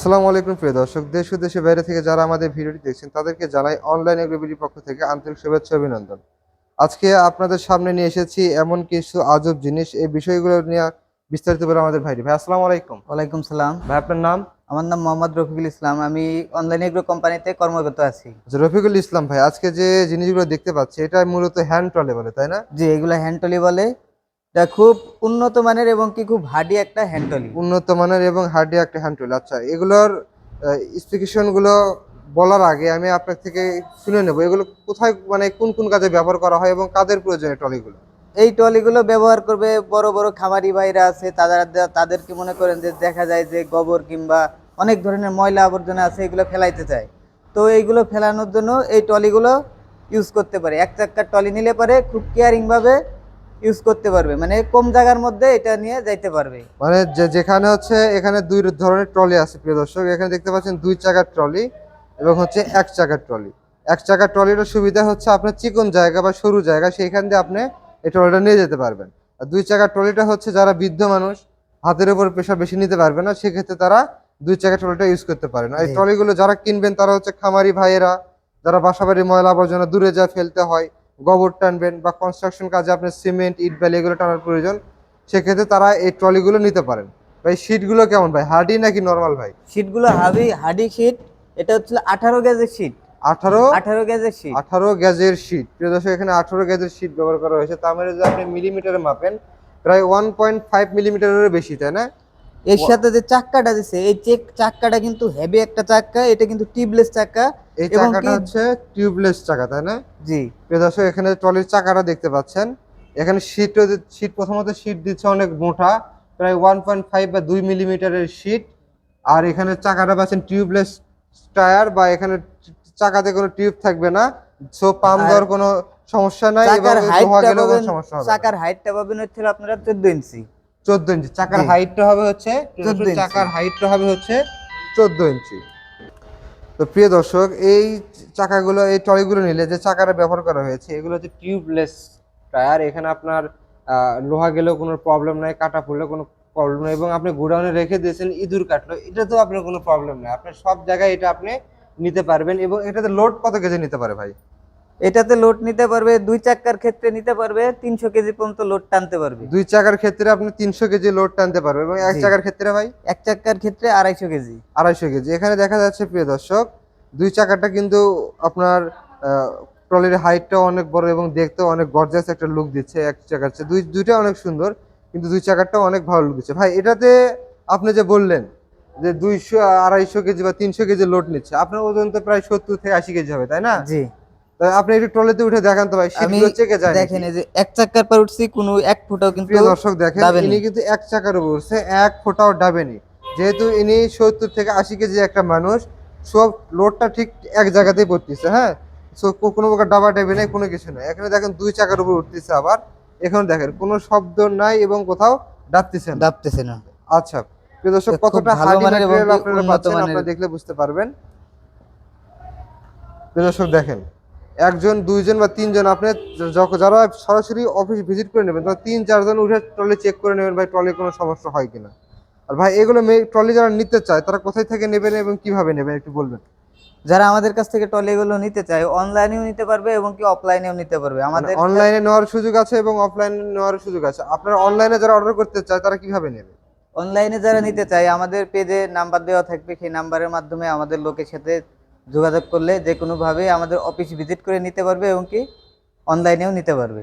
আসসালামু আলাইকুম প্রিয় দর্শক, দেশ ও দেশের বাইরে থেকে যারা আমাদের ভিডিওটি দেখছেন তাদেরকে জানাই অনলাইন এগ্রিবিলিটির পক্ষ থেকে আন্তরিক শুভেচ্ছা অভিনন্দন। আজকে আপনাদের সামনে নিয়ে এসেছি এমন কিছু আজব জিনিস, এই বিষয়গুলো নিয়ে বিস্তারিত বলে আমাদের ভাই আসসালামু আলাইকুম। ওয়ালাইকুম সালাম। ভাই আপনার নাম? আমার নাম মোহাম্মদ রফিকুল ইসলাম। আমি অনলাইন এগ্রো কোম্পানিতে কর্মরত আছি। আচ্ছা, রফিকুল ইসলাম ভাই, আজকে যে জিনিসগুলো দেখতে পাচ্ছি এটা মূলত হ্যান্ড ট্রলি বলে, তাই না? জি, এগুলো হ্যান্ড ট্রলি বলে। এটা খুব উন্নত মানের এবং কি খুব হার্ডি একটা হ্যান্ড ট্রলি। উন্নত মানের এবং হার্ডি একটা হ্যান্ড ট্রলি। আচ্ছা, এগুলোর স্পেসিফিকেশন গুলো বলার আগে আমি আপনার থেকে শুনে নেব এগুলো কোথায়, মানে কোন কোন কাজে ব্যবহার করা হয় এবং কাদের প্রয়োজনে ট্রলিগুলো। এই ট্রলিগুলো ব্যবহার করবে বড় বড় খামারি ভাইরা আছে, তাদেরকে মনে করেন যে দেখা যায় যে গোবর কিংবা অনেক ধরনের ময়লা আবর্জনা আছে, এগুলো ফেলাইতে চায়। তো এইগুলো ফেলানোর জন্য এই ট্রলিগুলো ইউজ করতে পারে। এক চাক্কার ট্রলি নিলে পারে খুব কেয়ারিংভাবে ইউজ করতে পারবে, মানে কম জায়গার মধ্যে এটা নিয়ে যাইতে পারবে। মানে যেখানে হচ্ছে এখানে দুই ধরনের ট্রলি আছে প্রিয় দর্শক, এখানে দেখতে পাচ্ছেন দুই চাকার ট্রলি এবং হচ্ছে এক চাকার ট্রলি। এক চাকার ট্রলিটার সুবিধা হচ্ছে আপনার চিকন জায়গা বা সরু জায়গা সেইখান দিয়ে আপনি এই ট্রলিটা নিয়ে যেতে পারবেন। আর দুই চাকার ট্রলিটা হচ্ছে যারা বৃদ্ধ মানুষ, হাতের উপর প্রেশার বেশি নিতে পারবে না, সেক্ষেত্রে তারা দুই চাকার ট্রলিটা ইউজ করতে পারেন। আর এই ট্রলিগুলো যারা কিনবেন তারা হচ্ছে খামারি ভাইয়েরা, যারা বাসাবাড়ি ময়লা আবর্জনা দূরে যা ফেলতে হয়, গোবর টানবেন বা কনস্ট্রাকশন কাজে আপনার সিমেন্ট ইট বালি এগুলো টানার প্রয়োজন, সেক্ষেত্রে তারা এই ট্রলিগুলো নিতে পারেন। ভাই শীটগুলো কেমন ভাই, হার্ডি নাকি নরমাল ভাই? শীটগুলো হার্ডি শীট। এটা হচ্ছে 18 গেজের শীট। 18 গেজের শীট। 18 গেজের শীট প্রিয় দর্শক, এখানে 18 গেজের শীট ব্যবহার করা হয়েছে। তার মানে যদি আপনি মিলিমিটারে মাপেন প্রায় 1.5 মিলিমিটারের বেশি, তাই না? এর সাথে যে চাক্কাটা দিছে, এই চাক্কাটা কিন্তু হেভি একটা চাক্কা। এটা কিন্তু টিউবলেস চাক্কা। এই চাকাটা হচ্ছে টিউবলেস চাকা, তাই না? জি। প্রিয় দর্শক, এখানে ট্রলির চাকাটা দেখতে পাচ্ছেন। এখানে শীট প্রথমত শীট দিচ্ছে অনেক মোটা, প্রায় 1.5 বা 2 মিলিমিটারের শীট। আর এখানে চাকাটা পাচ্ছেন টিউবলেস টায়ার, বা এখানে চাকাতে কোনো টিউব থাকবে না, সো পাম্প দেওয়ার কোনো সমস্যা নাই এবং লোহা গেলেও কোনো সমস্যা হবে না। চাকার হাইটটা পাবেন হচ্ছে আপনারা 14 ইঞ্চি। 14 ইঞ্চি চাকার হাইটটা হবে হচ্ছে 14 ইঞ্চি। তো প্রিয় দর্শক, এই চাকাগুলো, এই ট্রলিগুলো নিলে যে চাকাটা ব্যবহার করা হয়েছে এগুলো হচ্ছে টিউবলেস টায়ার। এখানে আপনার লোহা গেলেও কোনো প্রবলেম নাই, কাটা পড়লে কোনো প্রবলেম নেই, এবং আপনি গোডাউনে রেখে দিয়েছেন ইঁদুর কাটলো, এটা তো আপনার কোনো প্রবলেম নেই, আপনার সব জায়গায় এটা আপনি নিতে পারবেন। এবং এটাতে লোড কত কেজি নিতে পারে ভাই? এটাতে লোড নিতে পারবে, দুই চাক্কার ক্ষেত্রে নিতে পারবে 300 কেজি পর্যন্ত লোড টানতে পারবে। দুই চাকার ক্ষেত্রে আপনি 300 কেজি লোড টানতে পারবে, এবং এক চাকার ক্ষেত্রে ভাই? এক চাক্কার ক্ষেত্রে 250 কেজি। 250 কেজি। এখানে দেখা যাচ্ছে প্রিয় দর্শক, দুই চাকাটা কিন্তু আপনার ট্রলির হাইটটাও অনেক বড় এবং দেখতেও অনেক গর্জাস একটা লুক দিচ্ছে। এক চাকার চেয়ে দুইটা অনেক সুন্দর, কিন্তু দুই চাকারটাও অনেক ভালো লুক দিচ্ছে। ভাই এটাতে আপনি যে বললেন যে 200 250 কেজি বা 300 কেজি লোড নিচ্ছে, আপনার ওজন তো প্রায় 70 থেকে 80 কেজি হবে, তাই না? জি। আপনি একটু ট্রলিতে উঠে দেখান তো ভাই, শীটগুলো চেকে যায়। দেখেন এই যে এক চাক্কার পর উঠছি, কোনো এক ফুটাও কিন্তু প্রিয় দর্শক দেখেন, ইনি কিন্তু এক চাকার উপর উঠছে, এক ফোঁটাও ডাবেনি। যেহেতু ইনি 70 থেকে 80 কেজি একটা মানুষ, সব লোডটা ঠিক এক জায়গাতেই পড়তেছে। হ্যাঁ, কোনো প্রকার ডাবা ডাবি নাই, কোনো কিছু নাই। এখানে দেখেন দুই চাকার উপর উঠতেছে, আবার এখানে দেখেন কোনো শব্দ নাই এবং কোথাও ডাবতেছে না। আচ্ছা প্রিয় দর্শক, কতটা হার্ডি ম্যাটেরিয়াল আপনারা পাচ্ছেন আপনারা দেখলে বুঝতে পারবেন। প্রিয় দর্শক দেখেন, একজন দুইজন বা তিনজন, আপনি যারা সরাসরি অফিস ভিজিট করে নেবেন তারা 3-4 জন উঠে ট্রলি চেক করে নেবেন ভাই ট্রলির কোনো সমস্যা হয় কিনা। আর ভাই এগুলো ট্রলি যারা নিতে চায় তারা কোথায় থেকে নেবেন এবং কিভাবে নেবেন একটু বলবেন? যারা আমাদের কাছ থেকে ট্রলিগুলো নিতে চায় অনলাইনেও নিতে পারবে এবং কি অফলাইনেও নিতে পারবে। আমাদের অনলাইনে নেওয়ার সুযোগ আছে এবং অফলাইনে নেওয়ার সুযোগ আছে। আপনারা অনলাইনে যারা অর্ডার করতে চায় তারা কিভাবে নেবে? অনলাইনে যারা নিতে চায় আমাদের পেজে নাম্বার দেওয়া থাকবে, সেই নাম্বারের মাধ্যমে আমাদের লোকের সাথে যোগাযোগ করলে যে কোনোভাবে আমাদের অফিস ভিজিট করে নিতে পারবে এবং কি অনলাইনেও নিতে পারবে।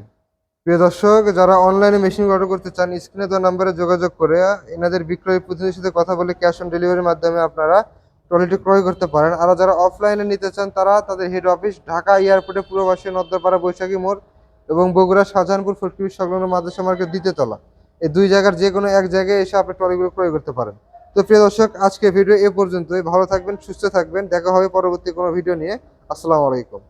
প্রিয় দর্শক, যারা অনলাইনে মেশিন অর্ডার করতে চান স্ক্রিনে দেওয়া নাম্বারে যোগাযোগ করে এনাদের বিক্রয় প্রতিনিধির সাথে কথা বলে ক্যাশ অন ডেলিভারির মাধ্যমে আপনারা ট্রলিটি ক্রয় করতে পারেন। আর যারা অফলাইনে নিতে চান তারা তাদের হেড অফিস ঢাকা এয়ারপোর্টে পূর্ববাসী নদ্দাপাড়া বৈশাখী মোড় এবং বগুড়া শাহজাহানপুর ফটকিবি সংলগ্ন মাদ্রাসা মার্কেট দ্বিতীয়তলা, এই দুই জায়গার যে কোনো এক জায়গায় এসে আপনি ট্রলিগুলো ক্রয় করতে পারেন। তো প্রিয় দর্শক, আজকে ভিডিও এ পর্যন্তই। ভালো থাকবেন, সুস্থ থাকবেন, দেখা হবে পরবর্তী কোনো ভিডিও নিয়ে। আসসালামু আলাইকুম।